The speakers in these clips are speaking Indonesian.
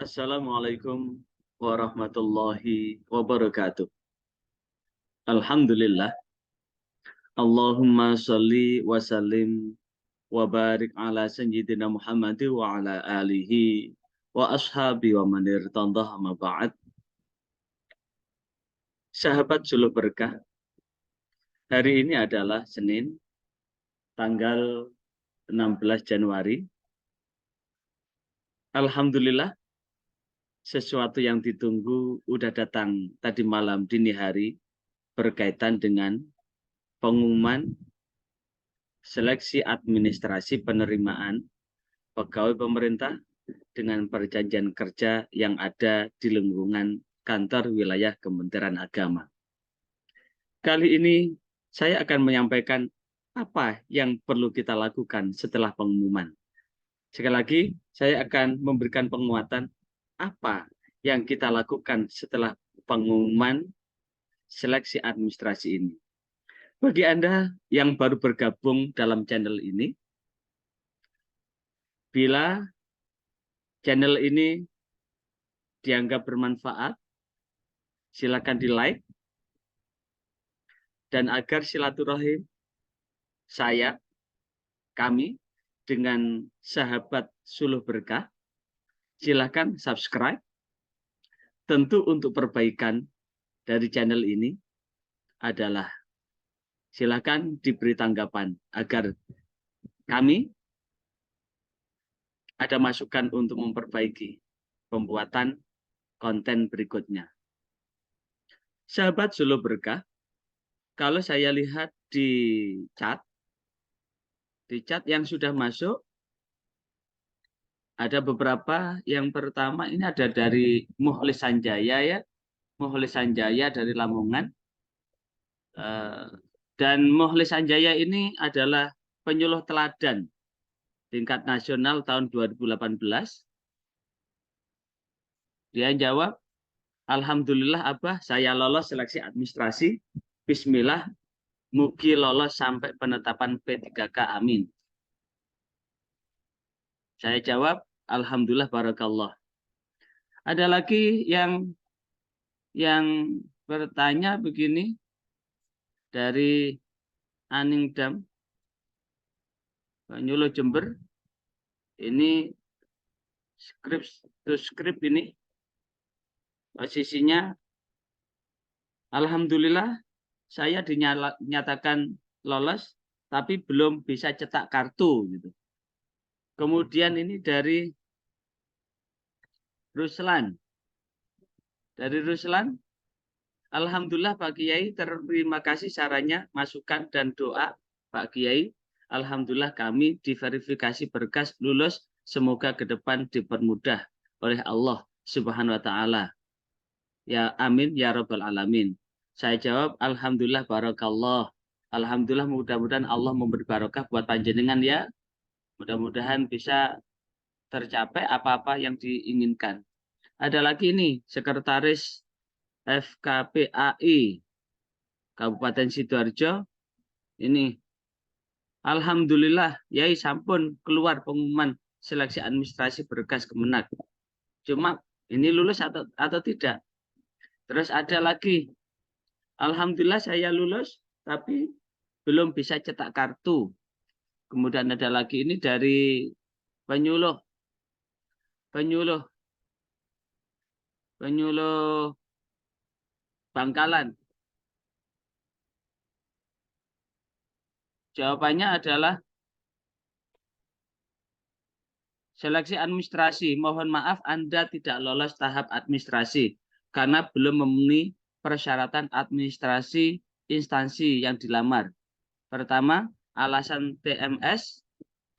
Assalamualaikum warahmatullahi wabarakatuh. Alhamdulillah. Allahumma sholli wa sallim wa barik ala sayyidina Muhammad wa ala alihi wa ashabi wa manir tandah ma ba'd. Sahabat Suluh Berkah, hari ini adalah Senin, tanggal 16 Januari. Alhamdulillah, sesuatu yang ditunggu udah datang tadi malam dini hari berkaitan dengan pengumuman seleksi administrasi penerimaan pegawai pemerintah dengan perjanjian kerja yang ada di lingkungan kantor wilayah Kementerian Agama. Kali ini saya akan menyampaikan apa yang perlu kita lakukan setelah pengumuman. Sekali lagi, saya akan memberikan penguatan apa yang kita lakukan setelah pengumuman seleksi administrasi ini. Bagi Anda yang baru bergabung dalam channel ini, bila channel ini dianggap bermanfaat, silakan di-like, dan agar silaturahim kami dengan sahabat Suluh Berkah, silakan subscribe. Tentu untuk perbaikan dari channel ini adalah silakan diberi tanggapan agar kami ada masukan untuk memperbaiki pembuatan konten berikutnya. Sahabat Suluh Berkah, kalau saya lihat di chat yang sudah masuk, ada beberapa. Yang pertama ini ada dari Mukhlis Sanjaya ya, Mukhlis Sanjaya dari Lamongan. Dan Mukhlis Sanjaya ini adalah penyuluh teladan tingkat nasional tahun 2018. Dia jawab, Alhamdulillah Abah, saya lolos seleksi administrasi. Bismillah, mugi lolos sampai penetapan P3K, amin. Saya jawab, Alhamdulillah barakallah. Ada lagi yang bertanya begini, dari Aningdam, Penyuluh Jember. Ini skrip ini posisinya, Alhamdulillah saya dinyatakan lolos, tapi belum bisa cetak kartu gitu. Kemudian ini dari Ruslan. Dari Ruslan, Alhamdulillah Pak Kiai, terima kasih sarannya, masukan dan doa Pak Kiai. Alhamdulillah kami diverifikasi berkas lulus, semoga ke depan dipermudah oleh Allah Subhanahu wa taala. Ya amin ya rabbal alamin. Saya jawab, Alhamdulillah barakallah. Alhamdulillah, mudah-mudahan Allah memberi barokah buat panjenengan ya. Mudah-mudahan bisa tercapai apa-apa yang diinginkan. Ada lagi ini, Sekretaris FKPAI Kabupaten Sidoarjo. Ini, Alhamdulillah, Yai sampun keluar pengumuman seleksi administrasi berkas Kemenak. Cuma ini lulus atau tidak. Terus ada lagi, Alhamdulillah saya lulus, tapi belum bisa cetak kartu. Kemudian ada lagi ini dari penyuluh Bangkalan. Jawabannya adalah seleksi administrasi. Mohon maaf Anda tidak lolos tahap administrasi karena belum memenuhi persyaratan administrasi instansi yang dilamar. Pertama, alasan TMS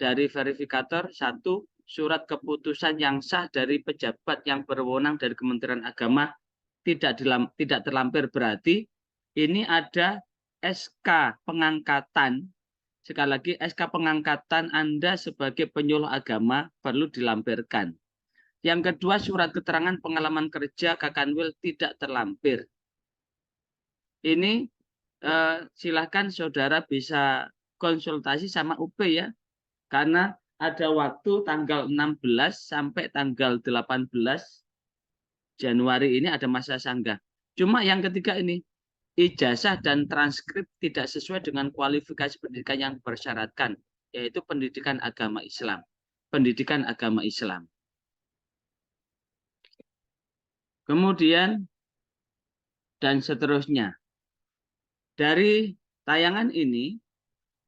dari verifikator. 1. Surat keputusan yang sah dari pejabat yang berwenang dari Kementerian Agama tidak terlampir. Berarti ini ada SK pengangkatan. Sekali lagi, SK pengangkatan Anda sebagai penyuluh agama perlu dilampirkan. Yang kedua, surat keterangan pengalaman kerja Kakanwil tidak terlampir. Ini silahkan saudara bisa konsultasi sama UP ya, karena ada waktu tanggal 16 sampai tanggal 18 Januari ini ada masa sanggah. Cuma yang ketiga ini, ijazah dan transkrip tidak sesuai dengan kualifikasi pendidikan yang bersyaratkan, yaitu pendidikan agama Islam. Pendidikan agama Islam. Kemudian, dan seterusnya. Dari tayangan ini,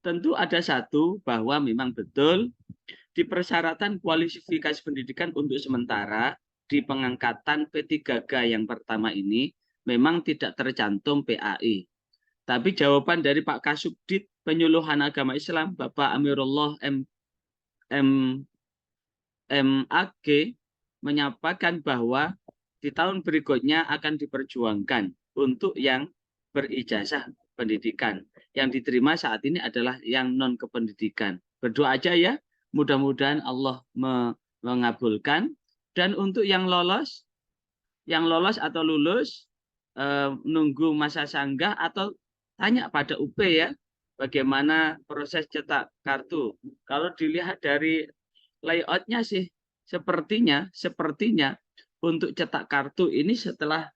tentu ada satu bahwa memang betul di persyaratan kualifikasi pendidikan untuk sementara di pengangkatan P3K yang pertama ini memang tidak tercantum PAI. Tapi jawaban dari Pak Kasubdit Penyuluhan Agama Islam Bapak Amirullah MAG menyampaikan bahwa di tahun berikutnya akan diperjuangkan untuk yang berijazah pendidikan. Yang diterima saat ini adalah yang non kependidikan. Berdoa aja ya, mudah-mudahan Allah mengabulkan. Dan untuk yang lolos atau lulus, nunggu masa sanggah atau tanya pada UP ya, bagaimana proses cetak kartu. Kalau dilihat dari layoutnya sih, sepertinya untuk cetak kartu ini setelah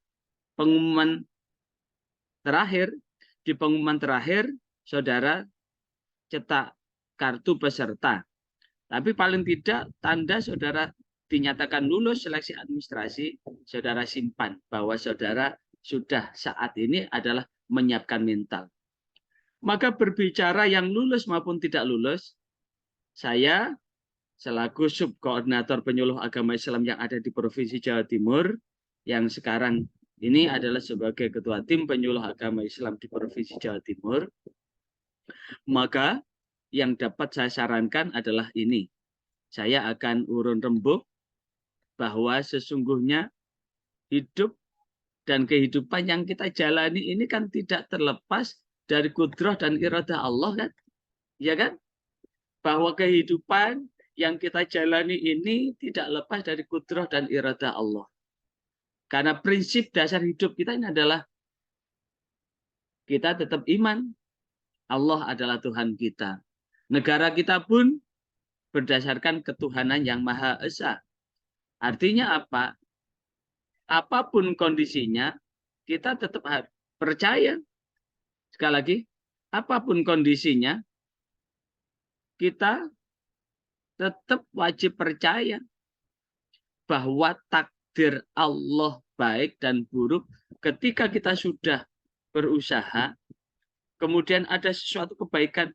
pengumuman terakhir, di pengumuman terakhir, saudara cetak kartu peserta. Tapi paling tidak tanda saudara dinyatakan lulus seleksi administrasi, saudara simpan bahwa saudara sudah saat ini adalah menyiapkan mental. Maka berbicara yang lulus maupun tidak lulus, saya selaku subkoordinator penyuluh agama Islam yang ada di Provinsi Jawa Timur, yang sekarang ini adalah sebagai ketua tim penyuluh agama Islam di Provinsi Jawa Timur, maka yang dapat saya sarankan adalah ini. Saya akan urun rembuk bahwa sesungguhnya hidup dan kehidupan yang kita jalani ini kan tidak terlepas dari kudrah dan iradah Allah kan? Ya kan? Bahwa kehidupan yang kita jalani ini tidak lepas dari kudrah dan iradah Allah. Karena prinsip dasar hidup kita ini adalah kita tetap iman. Allah adalah Tuhan kita. Negara kita pun berdasarkan ketuhanan yang Maha Esa. Artinya apa? Apapun kondisinya, kita tetap percaya. Sekali lagi, apapun kondisinya, kita tetap wajib percaya bahwa takdir Allah baik dan buruk ketika kita sudah berusaha, kemudian ada sesuatu kebaikan,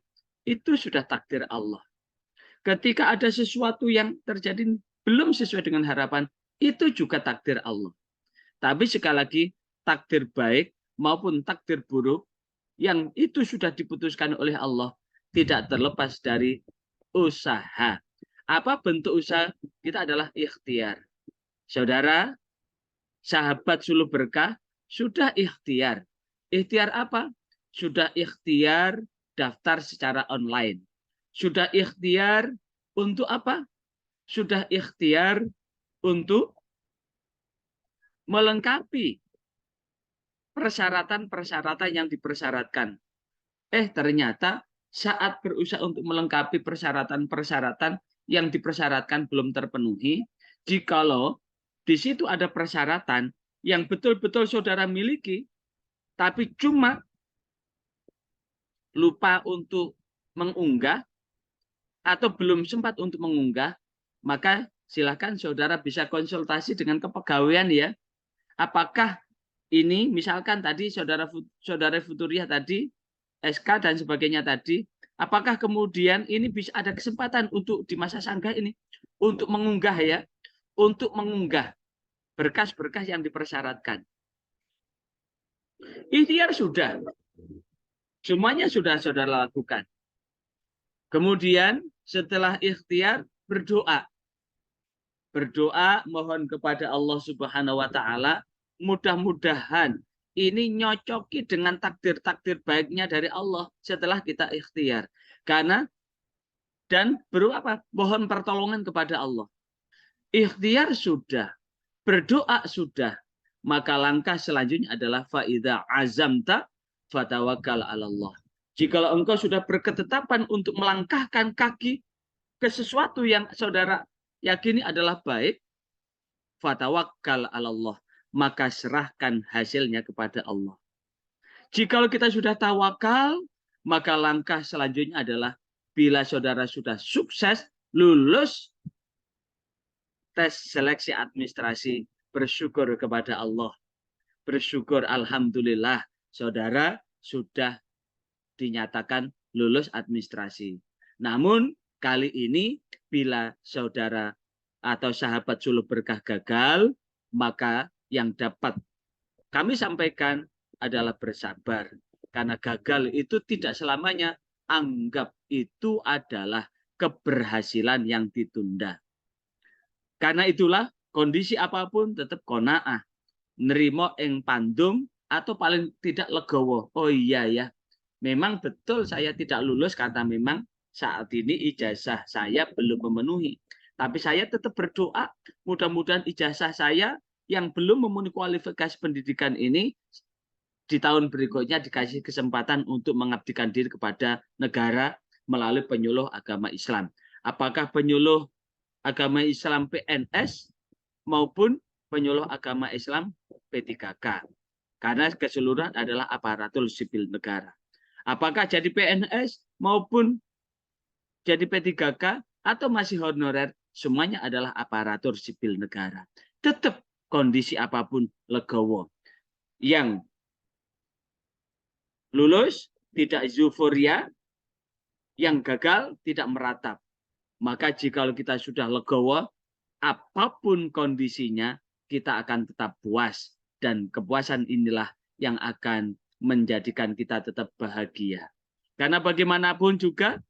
itu sudah takdir Allah. Ketika ada sesuatu yang terjadi belum sesuai dengan harapan, itu juga takdir Allah. Tapi sekali lagi, takdir baik maupun takdir buruk, yang itu sudah diputuskan oleh Allah, tidak terlepas dari usaha. Apa bentuk usaha? Kita adalah ikhtiar. Saudara, sahabat suluh berkah, sudah ikhtiar. Ikhtiar apa? Sudah ikhtiar daftar secara online. Sudah ikhtiar untuk apa? Sudah ikhtiar untuk melengkapi persyaratan-persyaratan yang dipersyaratkan. Ternyata saat berusaha untuk melengkapi persyaratan-persyaratan yang dipersyaratkan belum terpenuhi, jikalau di situ ada persyaratan yang betul-betul saudara miliki, tapi cuma lupa untuk mengunggah atau belum sempat untuk mengunggah, maka silakan saudara bisa konsultasi dengan kepegawaian ya. Apakah ini misalkan tadi saudara Futuria tadi SK dan sebagainya tadi, apakah kemudian ini bisa ada kesempatan untuk di masa sanggah ini untuk mengunggah ya, untuk mengunggah berkas-berkas yang dipersyaratkan. Ikhtiar sudah, semuanya sudah saudara lakukan. Kemudian setelah ikhtiar berdoa. Berdoa mohon kepada Allah Subhanahu wa taala, mudah-mudahan ini nyocoki dengan takdir-takdir baiknya dari Allah setelah kita ikhtiar. Karena dan berapa? Mohon pertolongan kepada Allah. Ikhtiar sudah, berdoa sudah, maka langkah selanjutnya adalah faida azamta fatawakkal 'alallah. Jikalau engkau sudah berketetapan untuk melangkahkan kaki, ke sesuatu yang saudara yakini adalah baik, fatawakkal 'alallah, maka serahkan hasilnya kepada Allah. Jikalau kita sudah tawakal, maka langkah selanjutnya adalah bila saudara sudah sukses lulus tes seleksi administrasi, bersyukur kepada Allah. Bersyukur alhamdulillah saudara sudah dinyatakan lulus administrasi. Namun kali ini bila saudara atau sahabat Suluh Berkah gagal, maka yang dapat kami sampaikan adalah bersabar. Karena gagal itu tidak selamanya, anggap itu adalah keberhasilan yang ditunda. Karena itulah kondisi apapun tetap qanaah, nerimo ing pandum atau paling tidak legowo. Oh iya ya, memang betul saya tidak lulus karena memang saat ini ijazah saya belum memenuhi. Tapi saya tetap berdoa, mudah-mudahan ijazah saya yang belum memenuhi kualifikasi pendidikan ini di tahun berikutnya dikasih kesempatan untuk mengabdikan diri kepada negara melalui penyuluh agama Islam. Apakah penyuluh agama Islam PNS maupun penyuluh agama Islam P3K. Karena keseluruhan adalah aparatur sipil negara. Apakah jadi PNS maupun jadi P3K atau masih honorer, semuanya adalah aparatur sipil negara. Tetap kondisi apapun legowo. Yang lulus tidak euforia, yang gagal tidak meratap. Maka jika kita sudah legowo, apapun kondisinya, kita akan tetap puas. Dan kepuasan inilah yang akan menjadikan kita tetap bahagia. Karena bagaimanapun juga,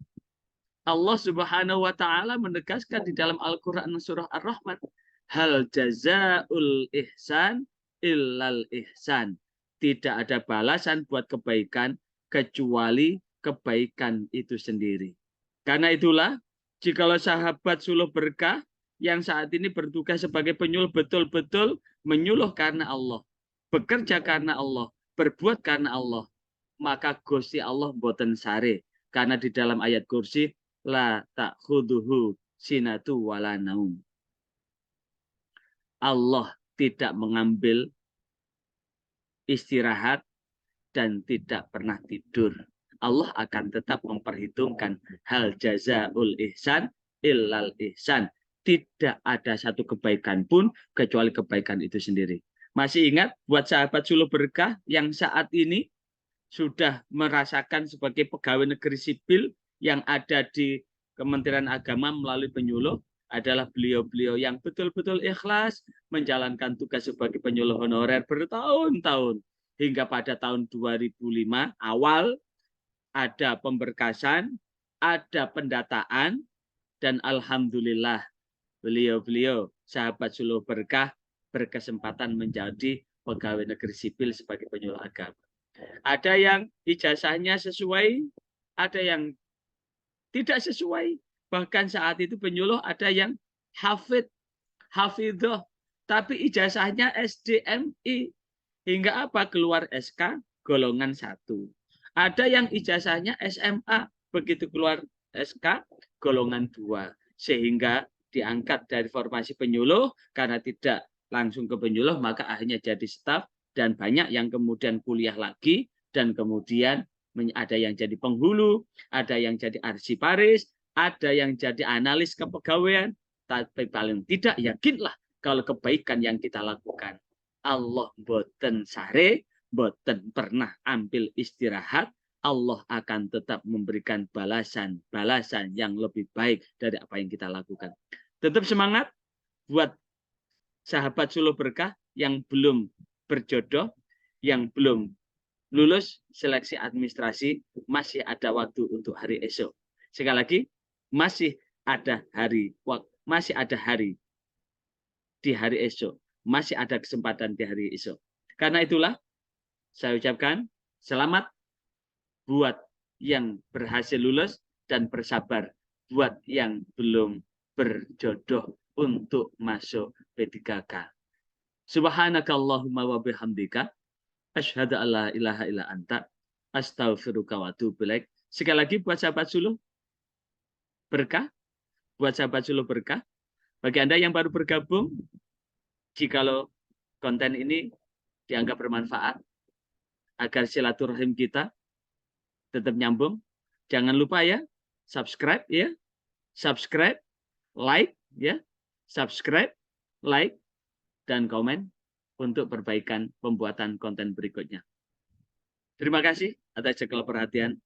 Allah Subhanahu wa Ta'ala menegaskan di dalam Al-Quran surah Ar-Rahman, hal jazaul ihsan illal ihsan. Tidak ada balasan buat kebaikan kecuali kebaikan itu sendiri. Karena itulah, jikalau sahabat Suluh Berkah yang saat ini bertugas sebagai penyuluh betul-betul menyuluh karena Allah, bekerja karena Allah, berbuat karena Allah, maka Gusti Allah boten sare. Karena di dalam ayat kursi, la ta'khuduhu sinatu wala naum. Allah tidak mengambil istirahat dan tidak pernah tidur. Allah akan tetap memperhitungkan hal jazaul ihsan illal ihsan. Tidak ada satu kebaikan pun kecuali kebaikan itu sendiri. Masih ingat buat sahabat Suluh Berkah yang saat ini sudah merasakan sebagai pegawai negeri sipil yang ada di Kementerian Agama melalui penyuluh adalah beliau-beliau yang betul-betul ikhlas menjalankan tugas sebagai penyuluh honorer bertahun-tahun. Hingga pada tahun 2005 awal ada pemberkasan, ada pendataan, dan alhamdulillah beliau-beliau sahabat Suluh Berkah berkesempatan menjadi pegawai negeri sipil sebagai penyuluh agama. Ada yang ijazahnya sesuai, ada yang tidak sesuai. Bahkan saat itu penyuluh ada yang hafidhoh, tapi ijazahnya SDMI. Hingga apa? Keluar SK golongan 1. Ada yang ijazahnya SMA, begitu keluar SK golongan 2. Sehingga diangkat dari formasi penyuluh, karena tidak langsung ke penyuluh, maka akhirnya jadi staf, dan banyak yang kemudian kuliah lagi, dan kemudian ada yang jadi penghulu, ada yang jadi arsiparis, ada yang jadi analis kepegawaian, tapi paling tidak yakinlah kalau kebaikan yang kita lakukan, Allah boten sare, boten pernah ambil istirahat, Allah akan tetap memberikan balasan yang lebih baik dari apa yang kita lakukan. Tetap semangat buat sahabat Suluh Berkah yang belum berjodoh, yang belum lulus seleksi administrasi, masih ada waktu untuk hari esok. Sekali lagi, masih ada hari di hari esok. Masih ada kesempatan di hari esok. Karena itulah, saya ucapkan selamat buat yang berhasil lulus dan bersabar buat yang belum berjodoh untuk masuk P3K. Subhanakallahumma wa bihamdika asyhadu alla ilaha illa anta astaghfiruka wa atubu ilaik. Sekali lagi buat sahabat Suluh Berkah, buat sahabat Suluh Berkah. Bagi Anda yang baru bergabung, jikalau konten ini dianggap bermanfaat, agar silaturahim kita tetap nyambung, jangan lupa ya, subscribe ya, subscribe, like ya, subscribe, like, dan komen untuk perbaikan pembuatan konten berikutnya. Terima kasih atas segala perhatian.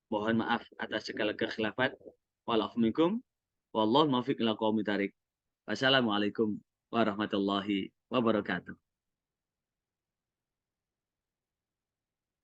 Mohon maaf atas segala kekhilafan. Walaupun wallahu muwaffiq ila aqwamit thoriq. Wassalamualaikum warahmatullahi wabarakatuh.